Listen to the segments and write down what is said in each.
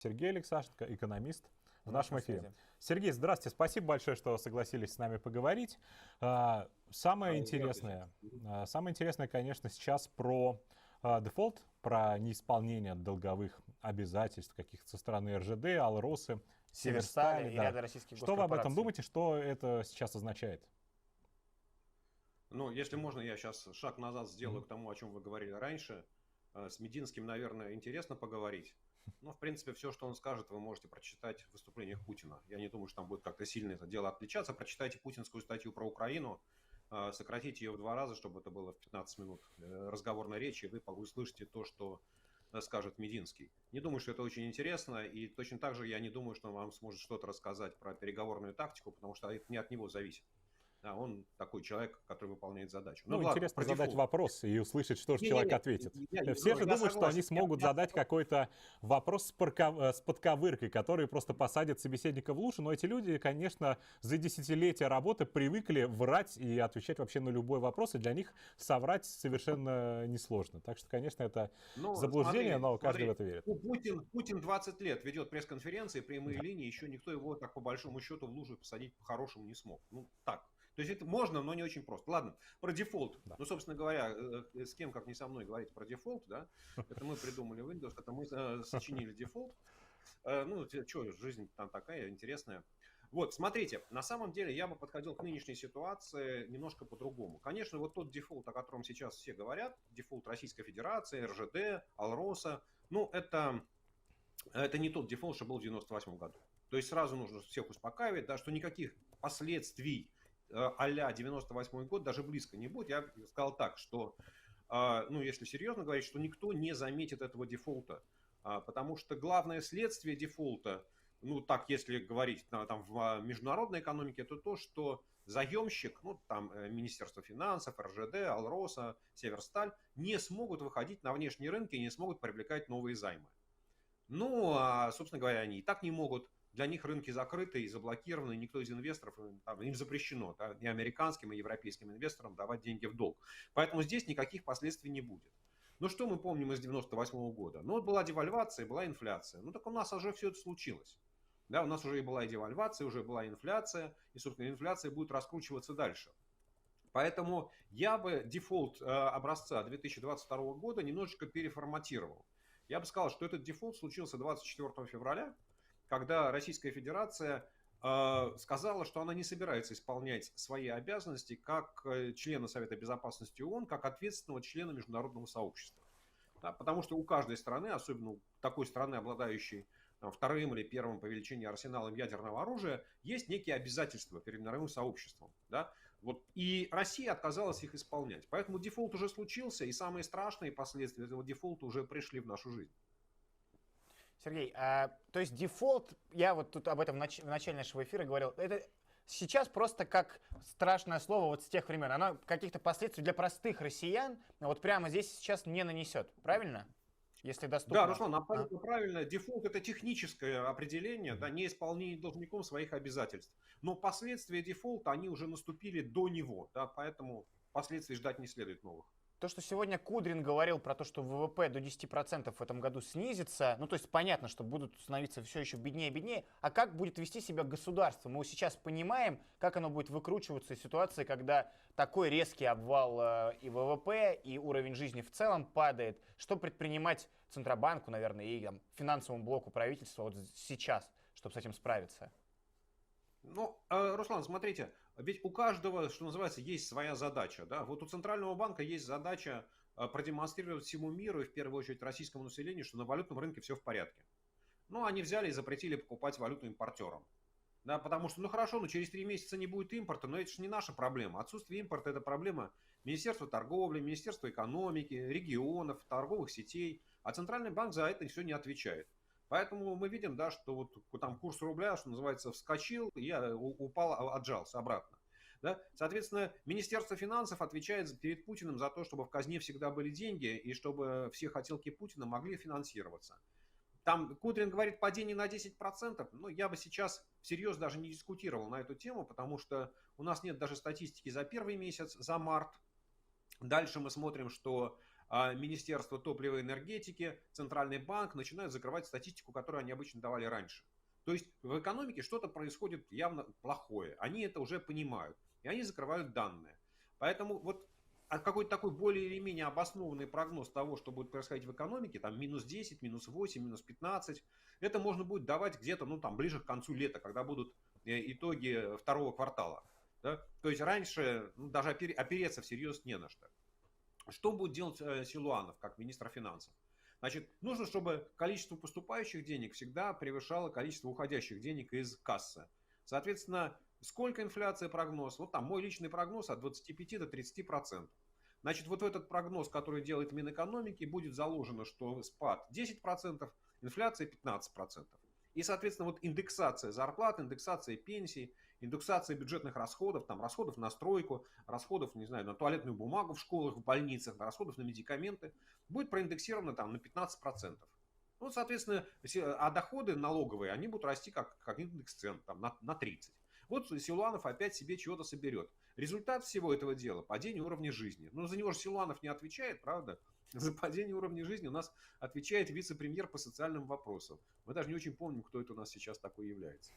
Сергей Алексашенко, экономист, в В нашем нашей эфире. связи. Сергей, здравствуйте, спасибо большое, что согласились с нами поговорить. Самое Здравствуйте. интересное, самое интересное, конечно, сейчас про дефолт, про неисполнение долговых обязательств каких-то со стороны РЖД, Алросы, Северстали. Северстали и Да. ряда российских Что вы об этом госкорпораций. думаете, что это сейчас означает? Ну, если можно, я сейчас шаг назад сделаю к тому, о чем вы говорили раньше. С Мединским, наверное, интересно поговорить. Но, в принципе, все, что он скажет, вы можете прочитать в выступлениях Путина. Я не думаю, что там будет как-то сильно это дело отличаться. Прочитайте путинскую статью про Украину, сократите ее в 2 раза, чтобы это было в 15 минут разговорной речи, и вы услышите то, что скажет Мединский. Не думаю, что это очень интересно, и точно так же я не думаю, что он вам сможет что-то рассказать про переговорную тактику, потому что это не от него зависит. Да, он такой человек, который выполняет задачу. Ну, ладно, интересно про задать дефолт. вопрос и услышать, что же Не-не-не, человек ответит. я Все же думают, что они согласен. смогут задать какой-то вопрос с подковыркой, который просто посадит собеседника в лужу. Но эти люди, конечно, за десятилетия работы привыкли врать и отвечать вообще на любой вопрос, и для них соврать совершенно несложно. Так что, конечно, это Ну, заблуждение, но каждый в это смотри, верит. Путин 20 лет ведет пресс-конференции, прямые линии, еще никто его так по большому счету в лужу посадить по-хорошему не смог. Ну, так. То есть это можно, но не очень просто. Ладно, про дефолт. Да. Ну, собственно говоря, с кем, как не со мной, говорить про дефолт, да? Это мы придумали Windows, это мы сочинили дефолт. Ну, что, жизнь там такая интересная. Вот, смотрите, на самом деле я бы подходил к нынешней ситуации немножко по-другому. Конечно, вот тот дефолт, о котором сейчас все говорят, дефолт Российской Федерации, РЖД, Алроса, ну, это не тот дефолт, что был в 98 году. То есть сразу нужно всех успокаивать, да, что никаких последствий а-ля 98 год даже близко не будет. Я сказал так, что, ну, если серьезно говорить, что никто не заметит этого дефолта, потому что главное следствие дефолта, ну, так, если говорить там, в международной экономике, это то, что заемщик, ну, там, Министерство финансов, РЖД, Алроса, Северсталь, не смогут выходить на внешние рынки и не смогут привлекать новые займы. Ну, собственно говоря, они и так не могут. Для них рынки закрыты и заблокированы, никто из инвесторов, им запрещено, да, и американским, и европейским инвесторам давать деньги в долг. Поэтому здесь никаких последствий не будет. Ну, что мы помним из 98 года? Ну, была девальвация, была инфляция. Ну, так у нас уже все это случилось. Да, у нас уже и была и девальвация, уже была инфляция, и, собственно, инфляция будет раскручиваться дальше. Поэтому я бы дефолт образца 2022 года немножечко переформатировал. Я бы сказал, что этот дефолт случился 24 февраля, когда Российская Федерация сказала, что она не собирается исполнять свои обязанности как члена Совета Безопасности ООН, как ответственного члена международного сообщества. Да, потому что у каждой страны, особенно у такой страны, обладающей там, вторым или первым по величине арсеналом ядерного оружия, есть некие обязательства перед мировым сообществом. Да? Вот, и Россия отказалась их исполнять. Поэтому дефолт уже случился, и самые страшные последствия этого дефолта уже пришли в нашу жизнь. Сергей, то есть дефолт, я вот тут об этом в начале нашего эфира говорил, это сейчас просто как страшное слово вот с тех времен. Оно каких-то последствий для простых россиян вот прямо здесь сейчас не нанесет, правильно? Если доступно. Да, Руслан, абсолютно правильно. Дефолт – это техническое определение, да, неисполнение должником своих обязательств. Но последствия дефолта, они уже наступили до него, да, поэтому последствий ждать не следует новых. То, что сегодня Кудрин говорил про то, что ВВП до 10% в этом году снизится, ну то есть понятно, что будут становиться все еще беднее и беднее, а как будет вести себя государство? Мы сейчас понимаем, как оно будет выкручиваться из ситуации, когда такой резкий обвал и ВВП, и уровень жизни в целом падает. Что предпринимать Центробанку, наверное, и там, финансовому блоку правительства вот сейчас, чтобы с этим справиться? Ну, Руслан, смотрите, ведь у каждого, что называется, есть своя задача. Да? Вот у Центрального банка есть задача продемонстрировать всему миру и в первую очередь российскому населению, что на валютном рынке все в порядке. Ну, они взяли и запретили покупать валюту импортерам. Да, потому что, ну хорошо, но через 3 месяца не будет импорта, но это же не наша проблема. Отсутствие импорта – это проблема Министерства торговли, Министерства экономики, регионов, торговых сетей. А Центральный банк за это все не отвечает. Поэтому мы видим, да, что вот там курс рубля, что называется, вскочил и упал, отжался обратно. Да? Соответственно, Министерство финансов отвечает перед Путиным за то, чтобы в казне всегда были деньги и чтобы все хотелки Путина могли финансироваться. Там Кудрин говорит падение на 10%, но я бы сейчас всерьез даже не дискутировал на эту тему, потому что у нас нет даже статистики за первый месяц, за март. Дальше мы смотрим, что Министерство топлива и энергетики, Центральный банк начинают закрывать статистику, которую они обычно давали раньше. То есть в экономике что-то происходит явно плохое. Они это уже понимают. И они закрывают данные. Поэтому вот какой-то такой более или менее обоснованный прогноз того, что будет происходить в экономике, там минус 10, минус 8, минус 15, это можно будет давать где-то, ну там ближе к концу лета, когда будут итоги второго квартала. Да? То есть раньше даже опереться всерьез не на что. Что будет делать Силуанов как министр финансов? Значит, нужно, чтобы количество поступающих денег всегда превышало количество уходящих денег из кассы. Соответственно, сколько инфляция прогноз? Вот там мой личный прогноз от 25 до 30%. Значит, вот в этот прогноз, который делает Минэкономики, будет заложено, что спад 10%, инфляция 15%. И, соответственно, вот индексация зарплат, индексация пенсий, индексация бюджетных расходов, там, расходов на стройку, расходов, не знаю, на туалетную бумагу в школах, в больницах, расходов на медикаменты, будет проиндексировано там, на 15%. Ну, соответственно, а доходы налоговые, они будут расти как индекс цен там, на 30%. Вот Силуанов опять себе чего-то соберет. Результат всего этого дела – падение уровня жизни. Но за него же Силуанов не отвечает, правда? За падение уровня жизни у нас отвечает вице-премьер по социальным вопросам. Мы даже не очень помним, кто это у нас сейчас такой является.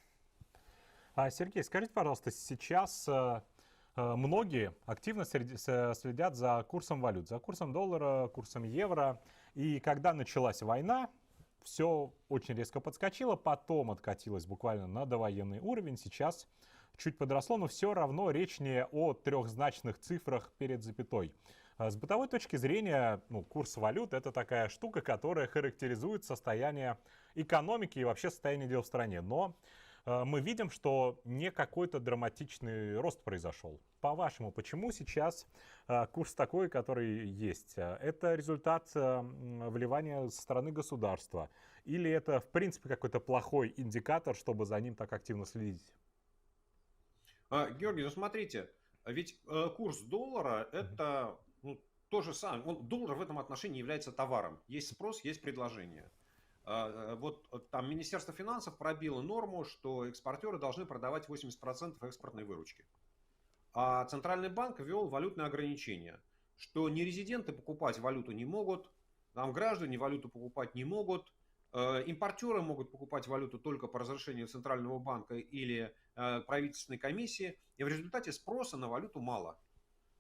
Сергей, скажите, пожалуйста, сейчас многие активно следят за курсом валют, за курсом доллара, курсом евро. И когда началась война, все очень резко подскочило, потом откатилось буквально на довоенный уровень. Сейчас чуть подросло, но все равно речь не о трехзначных цифрах перед запятой. С бытовой точки зрения, курс валют — это такая штука, которая характеризует состояние экономики и вообще состояние дел в стране. Но мы видим, что не какой-то драматичный рост произошел. По-вашему, почему сейчас курс такой, который есть? Это результат вливания со стороны государства? Или это, в принципе, какой-то плохой индикатор, чтобы за ним так активно следить? Георгий, смотрите, ведь курс доллара – это то же самое. Доллар в этом отношении является товаром. Есть спрос, есть предложение. Вот там Министерство финансов пробило норму, что экспортеры должны продавать 80% экспортной выручки. А Центральный банк ввел валютные ограничения, что нерезиденты покупать валюту не могут, там граждане валюту покупать не могут, импортеры могут покупать валюту только по разрешению Центрального банка или правительственной комиссии, и в результате спроса на валюту мало.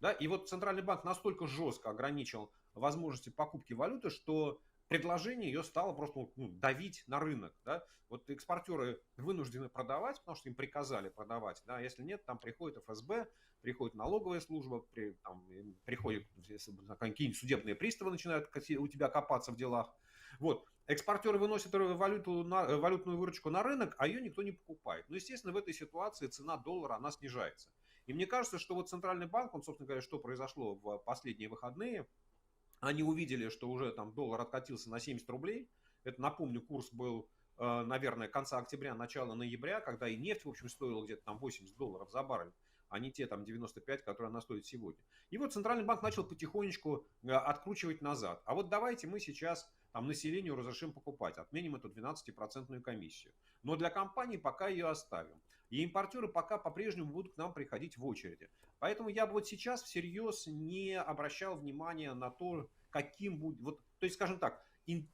Да? И вот Центральный банк настолько жестко ограничил возможности покупки валюты, что предложение ее стало просто давить на рынок. Да? Вот экспортеры вынуждены продавать, потому что им приказали продавать. Да? Если нет, там приходит ФСБ, приходит налоговая служба, приходят какие-нибудь судебные приставы, начинают у тебя копаться в делах. Вот. Экспортеры выносят валютную выручку на рынок, а ее никто не покупает. Ну, естественно, в этой ситуации цена доллара, она снижается. И мне кажется, что вот Центральный банк, он, собственно говоря, что произошло в последние выходные, они увидели, что уже там доллар откатился на 70 рублей. Это, напомню, курс был, наверное, конца октября, начала ноября, когда и нефть, в общем, стоила где-то там $80 за баррель, а не те там 95, которые она стоит сегодня. И вот Центральный банк начал потихонечку откручивать назад. А вот давайте мы сейчас там населению разрешим покупать, отменим эту 12% комиссию. Но для компаний пока ее оставим. И импортеры пока по-прежнему будут к нам приходить в очереди. Поэтому я бы вот сейчас всерьез не обращал внимания на то, каким будет... Вот, то есть, скажем так,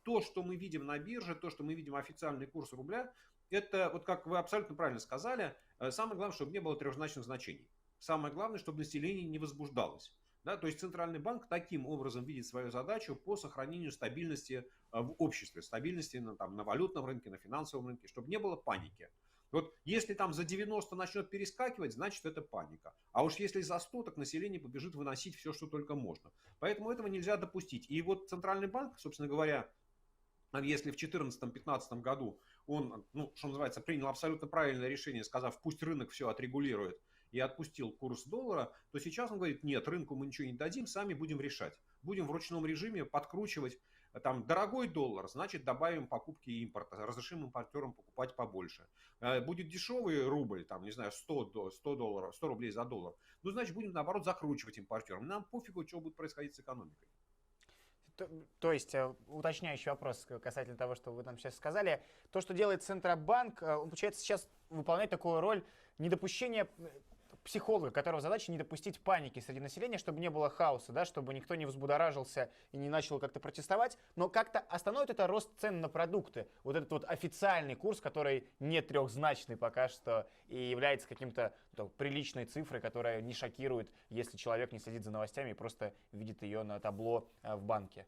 то, что мы видим на бирже, то, что мы видим официальный курс рубля, это, вот как вы абсолютно правильно сказали, самое главное, чтобы не было трехзначных значений. Самое главное, чтобы население не возбуждалось. Да, то есть Центральный банк таким образом видит свою задачу по сохранению стабильности в обществе, стабильности на валютном рынке, на финансовом рынке, чтобы не было паники. Вот если там за 90 начнет перескакивать, значит это паника. А уж если за 100, так население побежит выносить все, что только можно. Поэтому этого нельзя допустить. И вот Центральный банк, собственно говоря, если в 2014-2015 году он, что называется, принял абсолютно правильное решение, сказав, пусть рынок все отрегулирует, и отпустил курс доллара, то сейчас он говорит, нет, рынку мы ничего не дадим, сами будем решать. Будем в ручном режиме подкручивать. Там дорогой доллар, значит добавим покупки импорта, разрешим импортерам покупать побольше. Будет дешевый рубль, там, не знаю, 100 рублей за доллар, ну, значит, будем, наоборот, закручивать импортерам. Нам пофигу, что будет происходить с экономикой. То есть, уточняющий вопрос касательно того, что вы нам сейчас сказали. То, что делает Центробанк, он, получается, сейчас выполняет такую роль недопущения психолога, которого задача не допустить паники среди населения, чтобы не было хаоса, да, чтобы никто не взбудоражился и не начал как-то протестовать, но как-то остановит это рост цен на продукты. Вот этот вот официальный курс, который не трехзначный пока что и является каким-то приличной цифрой, которая не шокирует, если человек не следит за новостями и просто видит ее на табло в банке.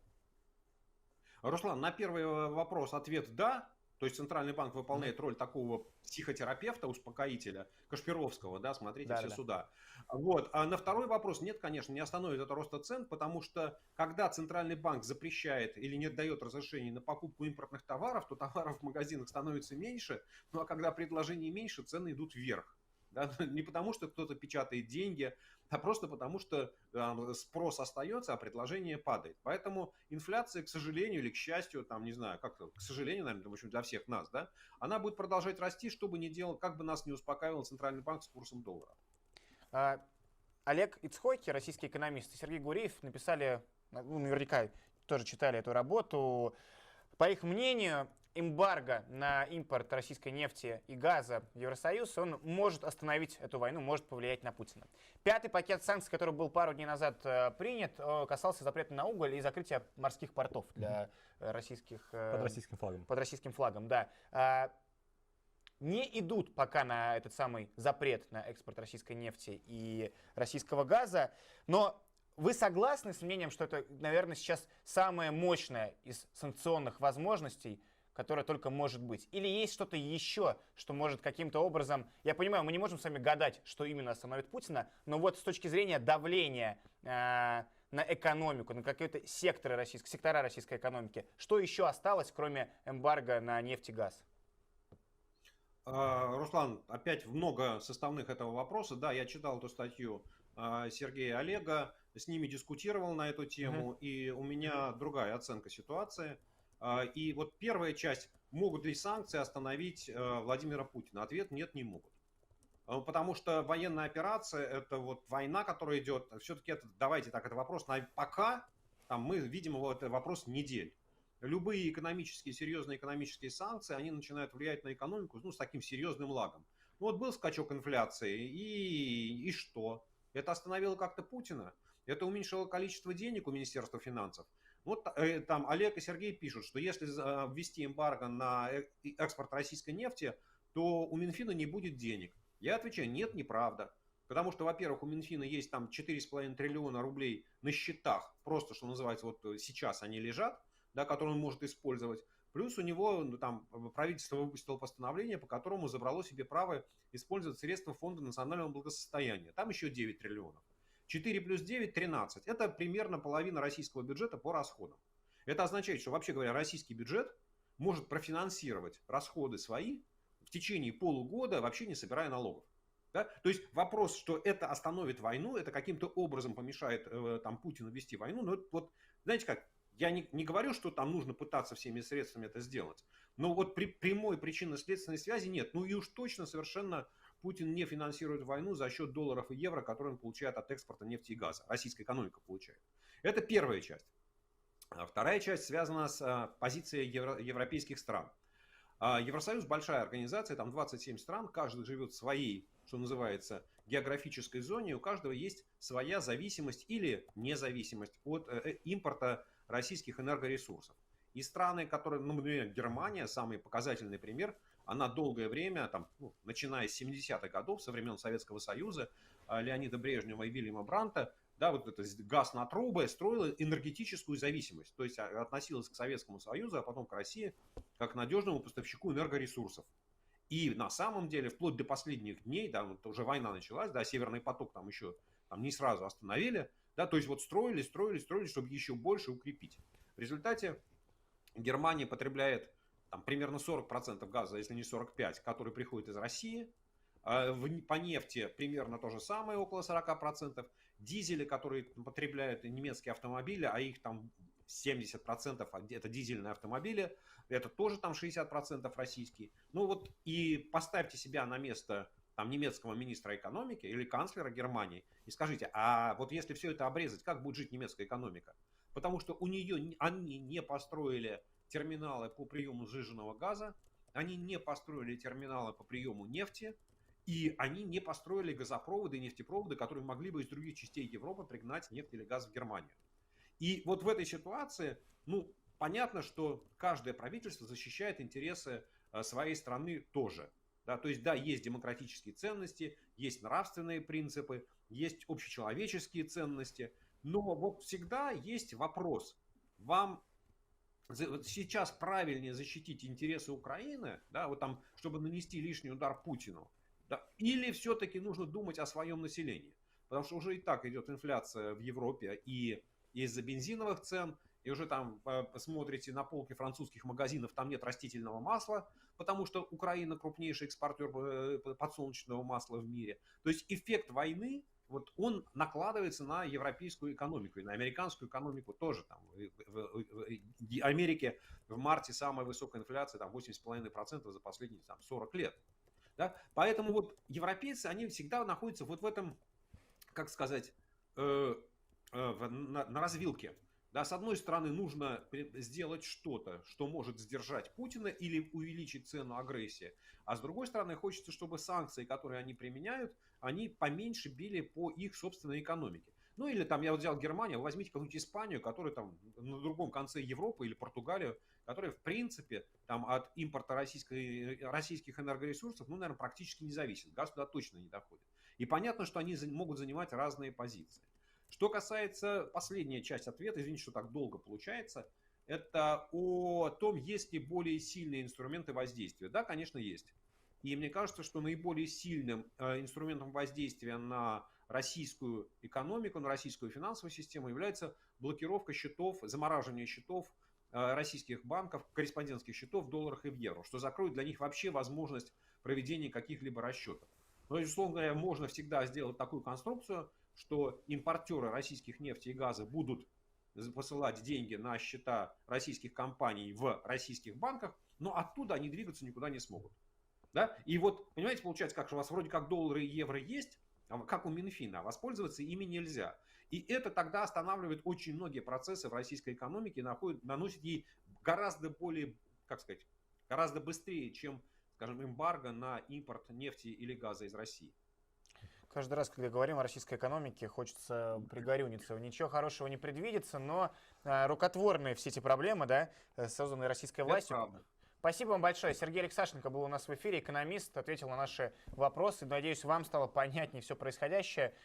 Руслан, на первый вопрос ответ «да». То есть Центральный банк выполняет роль такого психотерапевта, успокоителя, Кашпировского, да, смотрите все суда. Вот. А на второй вопрос нет, конечно, не остановит это роста цен, потому что когда Центральный банк запрещает или не дает разрешения на покупку импортных товаров, то товаров в магазинах становится меньше, ну а когда предложений меньше, цены идут вверх. Да? Не потому, что кто-то печатает деньги, а просто потому, что спрос остается, а предложение падает. Поэтому инфляция, к сожалению или к счастью, там, не знаю, как-то, к сожалению, наверное, в общем, для всех нас, да, она будет продолжать расти, что бы ни делал, как бы нас не успокаивал Центральный банк с курсом доллара. Олег Ицхойки, российский экономист, и Сергей Гуреев написали, ну, наверняка тоже читали эту работу. По их мнению, эмбарго на импорт российской нефти и газа в Евросоюз, он может остановить эту войну, может повлиять на Путина. Пятый пакет санкций, который был пару дней назад принят, касался запрета на уголь и закрытия морских портов для российских... Под российским флагом. Под российским флагом, да. Не идут пока на этот самый запрет на экспорт российской нефти и российского газа, но вы согласны с мнением, что это, наверное, сейчас самое мощное из санкционных возможностей, которое только может быть? Или есть что-то еще, что может каким-то образом... Я понимаю, мы не можем с вами гадать, что именно остановит Путина, но вот с точки зрения давления на экономику, на какие-то сектора российской экономики, что еще осталось, кроме эмбарго на нефть и газ? Руслан, опять много составных этого вопроса. Да, я читал эту статью Сергея Олега, с ними дискутировал на эту тему, и у меня другая оценка ситуации. И вот первая часть: могут ли санкции остановить Владимира Путина? Ответ: нет, не могут. Потому что военная операция, это вот война, которая идет, все-таки это, давайте так, это вопрос пока, там мы видим его, это вопрос недель. Любые серьезные экономические санкции, они начинают влиять на экономику, ну, с таким серьезным лагом. Ну, вот был скачок инфляции, и что? Это остановило как-то Путина? Это уменьшило количество денег у Министерства финансов? Вот там Олег и Сергей пишут, что если ввести эмбарго на экспорт российской нефти, то у Минфина не будет денег. Я отвечаю: нет, неправда. Потому что, во-первых, у Минфина есть там 4,5 триллиона рублей на счетах, просто, что называется, вот сейчас они лежат, да, которые он может использовать. Плюс у него там правительство выпустило постановление, по которому забрало себе право использовать средства Фонда национального благосостояния. Там еще 9 триллионов. 4 плюс 9 – 13. Это примерно половина российского бюджета по расходам. Это означает, что, вообще говоря, российский бюджет может профинансировать расходы свои в течение полугода, вообще не собирая налогов. Да? То есть вопрос, что это остановит войну, это каким-то образом помешает там, Путину вести войну. Но это, вот, знаете как, я не говорю, что там нужно пытаться всеми средствами это сделать. Но вот прямой причинно-следственной связи нет. Ну и уж точно совершенно Путин не финансирует войну за счет долларов и евро, которые он получает от экспорта нефти и газа. Российская экономика получает. Это первая часть. Вторая часть связана с позицией европейских стран. Евросоюз большая организация, там 27 стран, каждый живет в своей, что называется, географической зоне, у каждого есть своя зависимость или независимость от импорта российских энергоресурсов. И страны, которые, ну, например, Германия, самый показательный пример, она долгое время, там, ну, начиная с 70-х годов, со времен Советского Союза, Леонида Брежнева и Вильяма Бранта, да, вот это газ на трубы, строила энергетическую зависимость. То есть относилась к Советскому Союзу, а потом к России, как к надежному поставщику энергоресурсов. И на самом деле, вплоть до последних дней, да, вот уже война началась, да, Северный поток там еще там, не сразу остановили, да, то есть вот строили, чтобы еще больше укрепить. В результате Германия потребляет там, примерно 40% газа, если не 45%, который приходит из России. По нефти примерно то же самое, около 40%. Дизели, которые потребляют немецкие автомобили, а их там 70% это дизельные автомобили, это тоже там 60% российские. Ну вот и поставьте себя на место там, немецкого министра экономики или канцлера Германии и скажите, а вот если все это обрезать, как будет жить немецкая экономика? Потому что они не построили терминалы по приему сжиженного газа, они не построили терминалы по приему нефти, И они не построили газопроводы и нефтепроводы, которые могли бы из других частей Европы пригнать нефть или газ в Германию. И вот в этой ситуации, ну, понятно, что каждое правительство защищает интересы своей страны тоже. Да, то есть, да, есть демократические ценности, есть нравственные принципы, есть общечеловеческие ценности, но вот всегда есть вопрос. Вам сейчас правильнее защитить интересы Украины, да, вот там, чтобы нанести лишний удар Путину, да, или все-таки нужно думать о своем населении? Потому что уже и так идет инфляция в Европе и из-за бензиновых цен, и уже там посмотрите на полки французских магазинов, там нет растительного масла, потому что Украина крупнейший экспортер подсолнечного масла в мире. То есть эффект войны, вот он накладывается на европейскую экономику и на американскую экономику тоже. Там, в Америке в марте самая высокая инфляция, там 8,5% за последние там, 40 лет. Да? Поэтому вот европейцы, они всегда находятся вот в этом, как сказать, на развилке. Да, с одной стороны, нужно сделать что-то, что может сдержать Путина или увеличить цену агрессии. А с другой стороны, хочется, чтобы санкции, которые они применяют, они поменьше били по их собственной экономике. Ну или там, я вот взял Германию, возьмите какую-нибудь Испанию, которая там на другом конце Европы, или Португалию, которая в принципе там от импорта российских энергоресурсов, ну, наверное, практически не зависит. Газ туда точно не доходит. И понятно, что они могут занимать разные позиции. Что касается последняя часть ответа, извините, что так долго получается, это о том, есть ли более сильные инструменты воздействия. Да, конечно, есть. И мне кажется, что наиболее сильным инструментом воздействия на российскую экономику, на российскую финансовую систему является блокировка счетов, замораживание счетов российских банков, корреспондентских счетов в долларах и в евро, что закроет для них вообще возможность проведения каких-либо расчетов. Но, условно говоря, можно всегда сделать такую конструкцию, что импортеры российских нефти и газа будут посылать деньги на счета российских компаний в российских банках, но оттуда они двигаться никуда не смогут. Да? И вот, понимаете, получается, как, что у вас вроде как доллары и евро есть, как у Минфина, а воспользоваться ими нельзя. И это тогда останавливает очень многие процессы в российской экономике, наносит ей гораздо более, как сказать, гораздо быстрее, чем, скажем, эмбарго на импорт нефти или газа из России. Каждый раз, когда говорим о российской экономике, хочется пригорюниться. Ничего хорошего не предвидится, но рукотворные все эти проблемы, да, созданные российской властью. Спасибо вам большое. Сергей Алексашенко был у нас в эфире, экономист, ответил на наши вопросы. Надеюсь, вам стало понятнее все происходящее.